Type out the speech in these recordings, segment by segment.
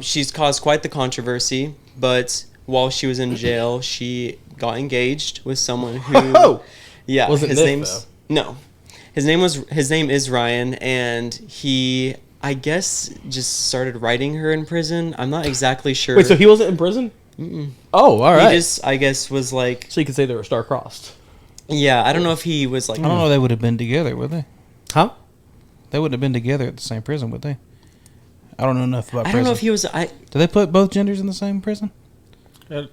She's caused quite the controversy, but while she was in jail, she got engaged with someone who, wasn't his Nick, name's no, his name is Ryan, and he, I guess, just started writing her in prison. I'm not exactly sure. Wait, so he wasn't in prison? Mm-mm. Oh, all right. He just, I guess, was like. So you could say they were star-crossed. Yeah, I don't know if he was like. I don't know. They would have been together, would they? Huh? They wouldn't have been together at the same prison, would they? I don't know enough about prison. I don't know if he was. Do they put both genders in the same prison? I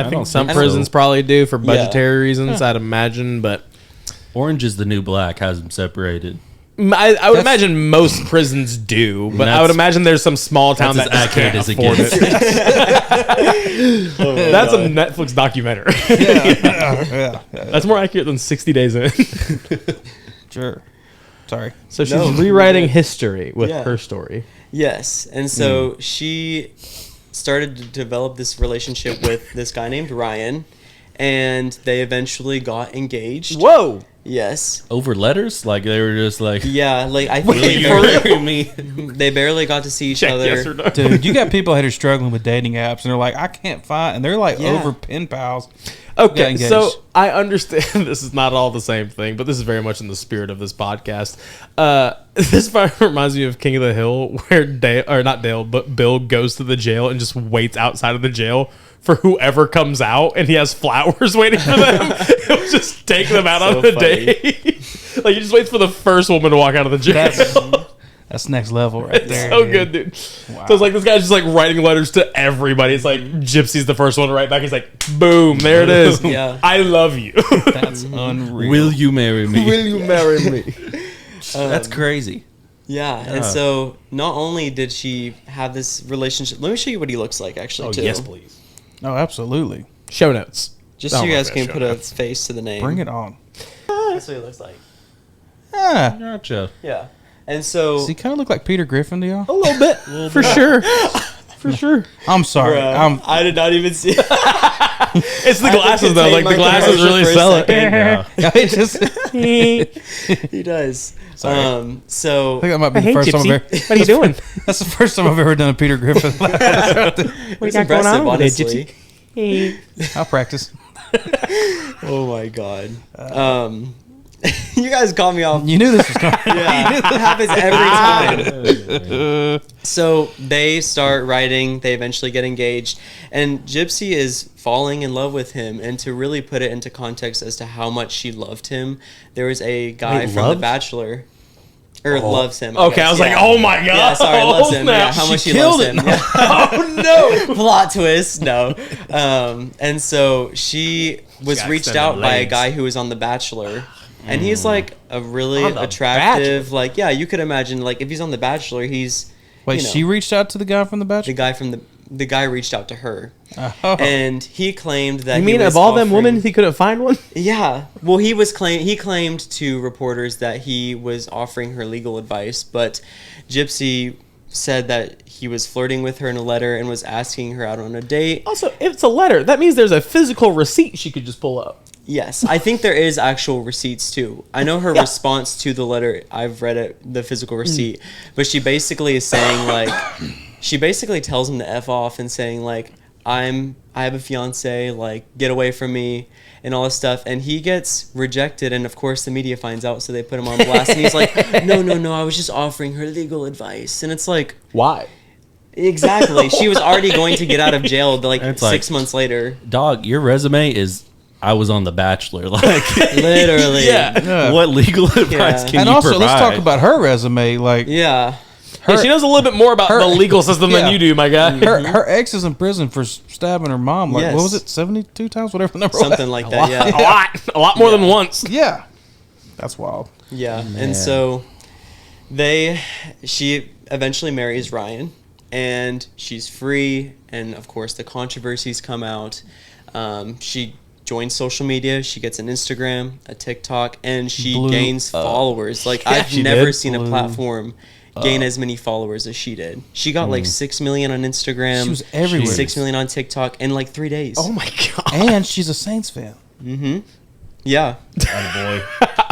think some prisons probably do for budgetary reasons, I'd imagine, but Orange is the New Black has them separated. I would imagine most prisons do, but I would imagine there's some small town that just can't afford it. That's a Netflix documentary. Yeah. That's more accurate than 60 Days In. Sure. Sorry. So she's rewriting history with her story. Yes, and so she started to develop this relationship with this guy named Ryan, and they eventually got engaged. Whoa! Yes. Over letters? Like they were just like... Yeah, like I think they barely got to see each other. Yes or no. Dude, you got people that are struggling with dating apps, and they're like, I can't find... And they're like over pen pals. Okay, so I understand this is not all the same thing, but this is very much in the spirit of this podcast. This part reminds me of King of the Hill, where Bill goes to the jail and just waits outside of the jail for whoever comes out, and he has flowers waiting for them. He'll just take them out on the day. Like, he just waits for the first woman to walk out of the jail. That's next level right there. So good, dude. Wow. So it's like this guy's just like writing letters to everybody. It's like Gypsy's the first one to write back. He's like, boom, there it is. Yeah. I love you. That's unreal. Will you marry me? Will you marry me? That's crazy. Yeah, and so not only did she have this relationship, let me show you what he looks like actually too. Yes, please. Oh, absolutely. Show notes. Just so you guys can put a face to the name. Bring it on. That's what he looks like. Ah. Gotcha. Yeah. And so... Does he kind of look like Peter Griffin to y'all? A little bit. For sure. For sure. I'm sorry. I did not even see It's the glasses, though. Like, the glasses really sell it. He does. Sorry. So... I think that might be the first time I've ever... What are you doing? That's the first time I've ever done a Peter Griffin. What you got going on with it, Gypsy? I'll practice. Oh, my God. You guys caught me off. You knew this was coming. Yeah, it happens every time. So they start writing. They eventually get engaged. And Gypsy is falling in love with him. And to really put it into context as to how much she loved him, there was a guy from The Bachelor. Or loves him. I was like, oh my God. Yeah, sorry, loves him. Yeah, how much she loves him. Yeah. Oh no. Plot twist. No. And so she was reached out by a guy who was on The Bachelor. And he's like a really attractive, like, yeah, you could imagine, like, if he's on The Bachelor, he's. Wait, she reached out to the guy from The Bachelor? The guy reached out to her. Oh. And he claimed that. You mean of all them women, he couldn't find one? Yeah. Well, he claimed to reporters that he was offering her legal advice, but Gypsy said that he was flirting with her in a letter and was asking her out on a date. Also, if it's a letter, that means there's a physical receipt she could just pull up. Yes, I think there is actual receipts too. I know her response to the letter. I've read it, the physical receipt, but she basically is saying like, she basically tells him to F off and saying like, I have a fiance, like get away from me and all this stuff. And he gets rejected, and of course the media finds out, so they put him on blast. And he's like, no, I was just offering her legal advice. And it's like, why? Exactly. She was already going to get out of jail like 6 months later. Dog, your resume is. I was on The Bachelor, like literally. Yeah. What legal advice can and you also, provide? let's talk about her resume. Like, she knows a little bit more about the legal system than you do, my guy. Her ex is in prison for stabbing her mom. Like, what was it, 72 times, whatever the number was? Something like that. Yeah, a lot more than once. Yeah, that's wild. Yeah, and so she eventually marries Ryan, and she's free. And of course, the controversies come out. She joins social media. She gets an Instagram, a TikTok, and she gains followers. Like, I've never seen a platform gain as many followers as she did. She got like 6 million on Instagram. She was everywhere. 6 million on TikTok in like 3 days. Oh my God. And she's a Saints fan. Yeah. Oh boy.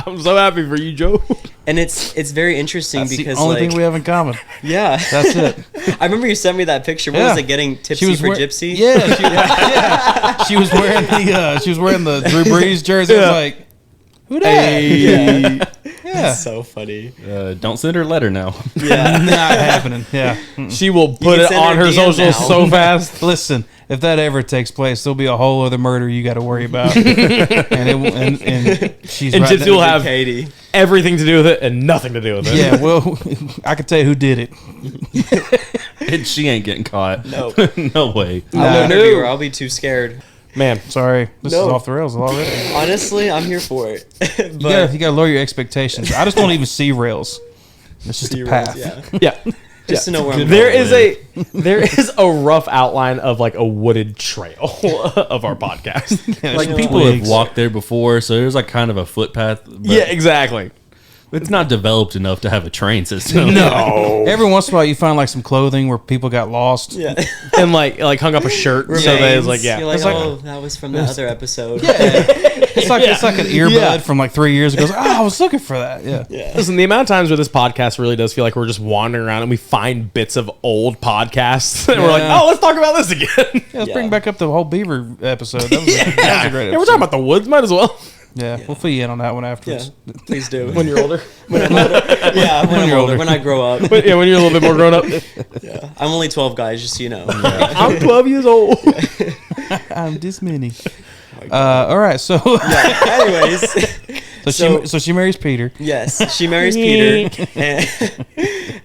I'm so happy for you, Joe. And it's very interesting That's because the only like thing we have in common. yeah, That's it. I remember you sent me that picture. What Yeah. was it? Getting tipsy for Gypsy? Yeah, she was wearing the Drew Brees jersey. I was like, who that? Yeah. Yeah. So funny. Don't send her a letter now. Yeah. Not happening. Yeah. She will put can it send on her her DM socials now. so fast. Listen, if that ever takes place, there'll be a whole other murder you got to worry about. and she's And right Gypsy there. will have Katie. everything to do with it and nothing to do with it. Yeah, well, I can tell you who did it. And she ain't getting caught. No. No way. I'll Nah. interview her. I'll be too scared. Man, Sorry, this No. is off the rails already. Honestly, I'm here for it. You gotta lower your expectations. I just don't even see rails. It's just a Zero, path. yeah. yeah. Just to know where I'm There going. there is a rough outline of like a wooded trail of our podcast. Yeah, Like there's people twigs. have walked there before, so there's like kind of a footpath. But Yeah, exactly. it's not developed enough to have a train system. No. Every once in a while, you find like some clothing where people got lost. Yeah. And like hung up a shirt so that it's like, yeah. You're like, It's like- oh, that was from the other episode. It's like an earbud Yeah. from like 3 years ago. It's like, I was looking for that. Yeah. Yeah. Listen, the amount of times where this podcast really does feel like we're just wandering around and we find bits of old podcasts and we're like, Yeah. oh, let's talk about this again. Yeah, let's Yeah. bring back up the whole beaver episode. That was, that was a great episode. Yeah, we're talking about the woods. Might as well. Yeah, we'll fill you in on that one Yeah. afterwards. Please do. When you're older. When I'm older. Yeah, when I'm you're older. older. When I grow up. But yeah, when you're a little bit more grown up. Yeah. I'm only 12, guys, just so you know. I'm 12 years old. I'm this many. All right, so Anyways. so she marries Peter. Yes, she marries Peter,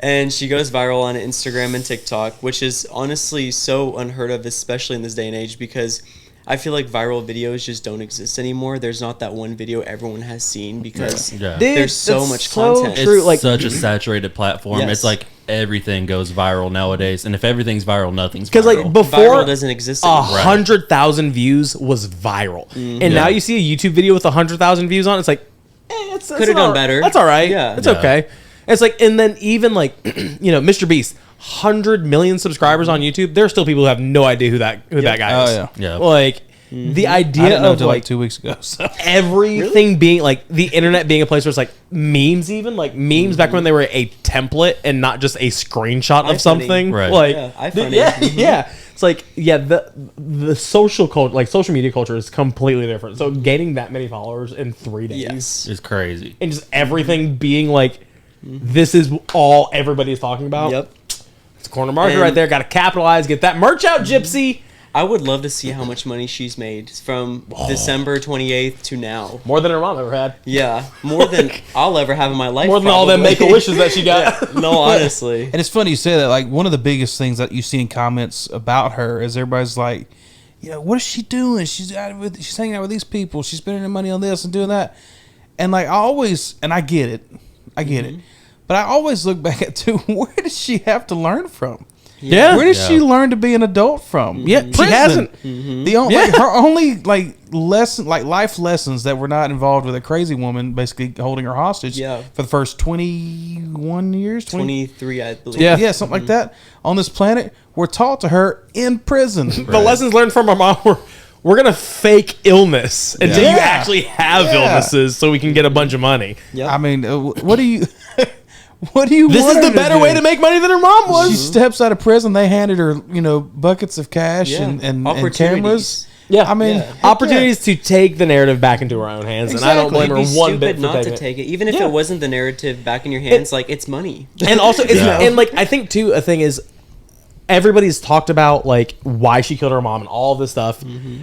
and she goes viral on Instagram and TikTok, which is honestly so unheard of, especially in this day and age, because I feel like viral videos just don't exist anymore. There's not that one video everyone has seen because Yeah. there's so that's much so content. true. It's Like, such a saturated platform. Yes. It's like everything goes viral nowadays, and if everything's viral, nothing's viral. because like before Viral doesn't exist a anymore. 100,000 views was viral, and now you see a YouTube video with 100,000 views on it, it's like, it's Could have done better. That's all right. Yeah. It's Yeah. okay. And it's like, and then even like, Mr. Beast, 100 million subscribers on YouTube. There are still people who have no idea who that guy Oh, is. yeah. Yeah. Like the I idea didn't know of until like like 2 weeks ago. So. everything being like the internet being a place where it's like memes, even like memes back when they were a template and not just a screenshot of iFunny. something. Right. Like Yeah, iFunny. yeah. It's like the social culture, like social media culture, is completely different. So gaining that many followers in 3 days, Yes. It's crazy. and just everything being like, this is all everybody's talking about. Yep. It's a corner market And- right there. Got to capitalize. Get that merch out, Gypsy. I would love to see how much money she's made from December 28th to now. More than her mom ever had. Yeah, more than I'll ever have in my life. More than all them probably. Make-A-Wishes that she got. No, honestly. And it's funny you say that. Like, one of the biggest things that you see in comments about her is everybody's like, what is she doing? She's hanging out with these people. She's spending her money on this and doing that. And like, I get it. But I always look back at too, where does she have to learn from? Yeah. Where did she learn to be an adult from? Yeah, she hasn't. The only like, her only like lesson, like life lessons that were not involved with a crazy woman basically holding her hostage. Yeah. For the first 21 years, 23, I believe. Yeah. something like that on this planet were taught to her in prison. The lessons learned from our mom were, we're going to fake illness until you Yeah. actually have Yeah. illnesses so we can get a bunch of money. Yep. I mean, what do you? What do you? This want is her the better do? way to make money than her mom She was. steps out of prison. They handed her, buckets of cash Yeah. and Opportunities. cameras. Yeah. I mean, Yeah. heck Opportunities to take the narrative back into her own hands, and I don't Exactly. blame her It'd be one stupid bit for not taking to it. take it, even if Yeah. it wasn't the narrative back in your hands. Like, it's money. And also, it's, Yeah. and like I think too, a thing is, everybody's talked about like why she killed her mom and all this stuff,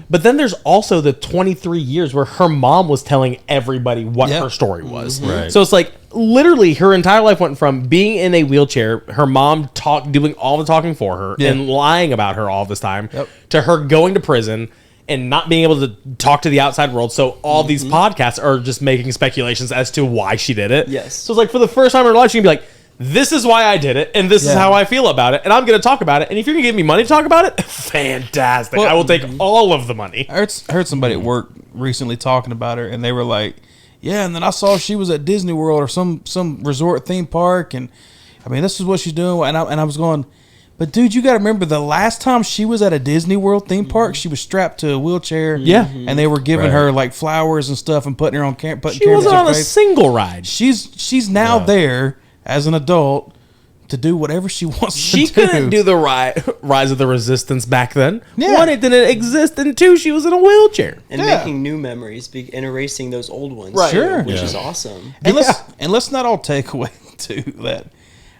but then there's also the 23 years where her mom was telling everybody what Yeah. her story was. Right. So it's like literally her entire life went from being in a wheelchair, her mom doing all the talking for her Yeah. and lying about her all this time, Yep. to her going to prison and not being able to talk to the outside world. So all these podcasts are just making speculations as to why she did it. Yes. So it's like for the first time in her life, she can be like, this is why I did it, and this is Yeah. how I feel about it, and I'm going to talk about it. And if you're going to give me money to talk about it, fantastic. Well, I will take all of the money. I heard somebody at work recently talking about her, and they were like, "Yeah," and then I saw she was at Disney World or some resort theme park, and I mean, this is what she's doing, and I was going, But dude, you got to remember the last time she was at a Disney World theme park, she was strapped to a wheelchair. Yeah. And they were giving her like flowers and stuff and putting her on putting She wasn't on a single ride. She's now there as an adult to do whatever she wants to do. She couldn't do the Rise of the Resistance back then. Yeah. One, it didn't exist, and two, she was in a wheelchair. And making new memories and erasing those old ones, Right. Sure. which is awesome. And let's not all take away too that.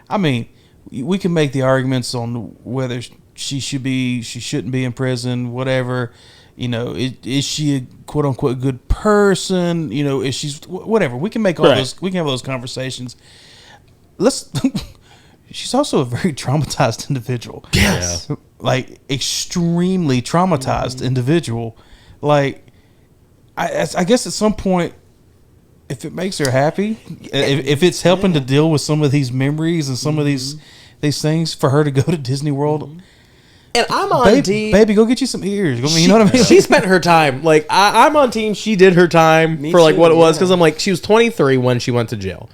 I mean, we can make the arguments on whether she shouldn't be in prison, whatever. You know, is she a quote unquote good person? You know, is she's whatever. We can make all those. We can have those conversations. She's also a very traumatized individual. Yes. Yeah. Like extremely traumatized individual. Like, I guess at some point, if it makes her happy, if it's helping to deal with some of these memories and some of these things, for her to go to Disney World, And I'm on team. baby, go get you some ears. You know what I mean? She spent her time. Like, I'm on team. She did her time Me for like too, what it was. yeah. Because I'm like, she was 23 when she went to jail.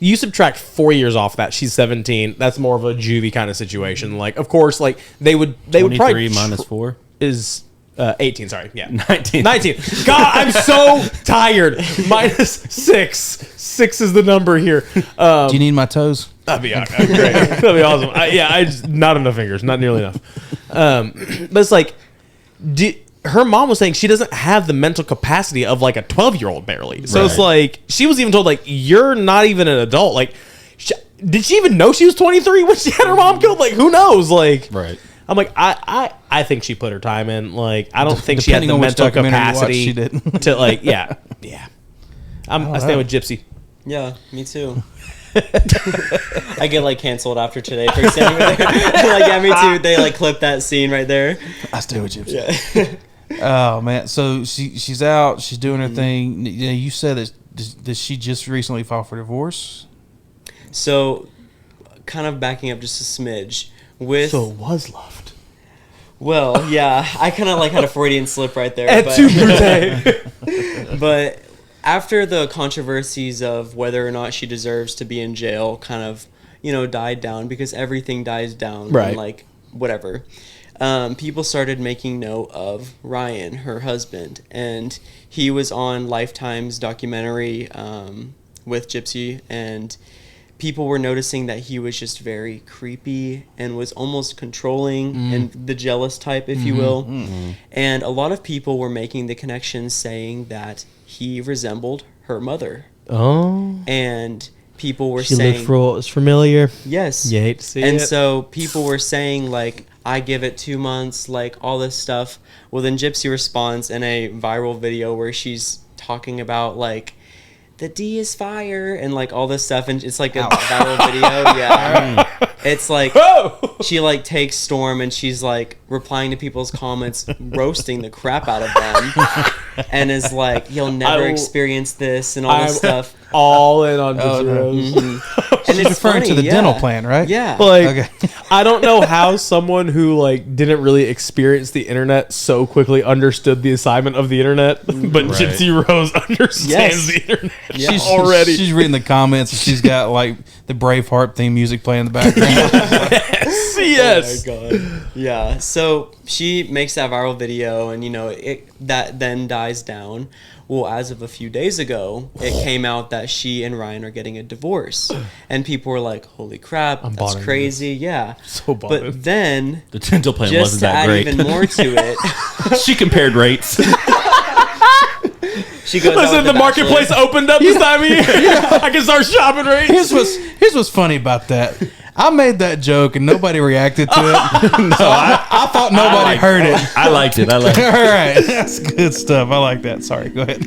You subtract 4 years off that, she's 17. That's more of a juvie kind of situation. Like, of course, like they would probably 23 minus 4 is 18. Sorry, yeah, 19. 19. God, I'm so tired. Minus 6. 6 is the number here. Do you need my toes? That'd be great. That'd be awesome. I just not enough fingers, not nearly enough. But it's like, her mom was saying she doesn't have the mental capacity of like a 12-year-old barely. So it's like, she was even told like, you're not even an adult. Like, did she even know she was 23 when she had her mom killed? Like, who knows? Like, Right. I'm like, I think she put her time in. Like, I don't think she had Depending the on which mental documentary you watch, capacity she didn't. to like, yeah. I stand with Gypsy. Yeah, me too. I get like canceled after today for standing right there. Like, yeah, me too. They like clip that scene right there. I stay with you. Yeah. Oh man, so she's out. She's doing her thing. You said that did she just recently file for divorce? So, kind of backing up just a smidge with. So it was loved. Well, yeah, I kind of like had a Freudian slip right there. Et but, tu, Brute. but after the controversies of whether or not she deserves to be in jail kind of, died down, because everything dies down. Right. And, like, whatever. People started making note of Ryan, her husband, and he was on Lifetime's documentary with Gypsy, and people were noticing that he was just very creepy and was almost controlling and the jealous type, if you will. And a lot of people were making the connection, saying that he resembled her mother. Oh. And people were She saying... looked familiar. Yes. You hate to see and it. so people were saying, like, I give it 2 months, like, all this stuff. Well, then Gypsy responds in a viral video where she's talking about, like, the D is fire and, like, all this stuff. And it's, like, a viral video. Yeah. It's, like, she, like, takes Storm and she's, like, replying to people's comments, roasting the crap out of them. And is like, you'll never experience this and all this stuff. All in on Gypsy Rose. And She's referring to the dental plan, right? Yeah. Like, Okay. I don't know how someone who like didn't really experience the internet so quickly understood the assignment of the internet, but Gypsy Rose understands the internet already. She's reading the comments and she's got like the Braveheart theme music playing in the background. Yes. Oh my god. Yeah. So she makes that viral video, and that then dies down. Well, as of a few days ago, it came out that she and Ryan are getting a divorce, and people were like, "Holy crap, that's bought crazy!" Yeah. So bought But then, The dental plan just wasn't to that add great. even more to it, She compared rates. she goes. Listen, the marketplace opened up this time of year. I can start shopping rates. Here's what's funny about that. I made that joke and nobody reacted to it. I thought nobody heard it. I liked it. All right, that's good stuff. I like that. Sorry, go ahead.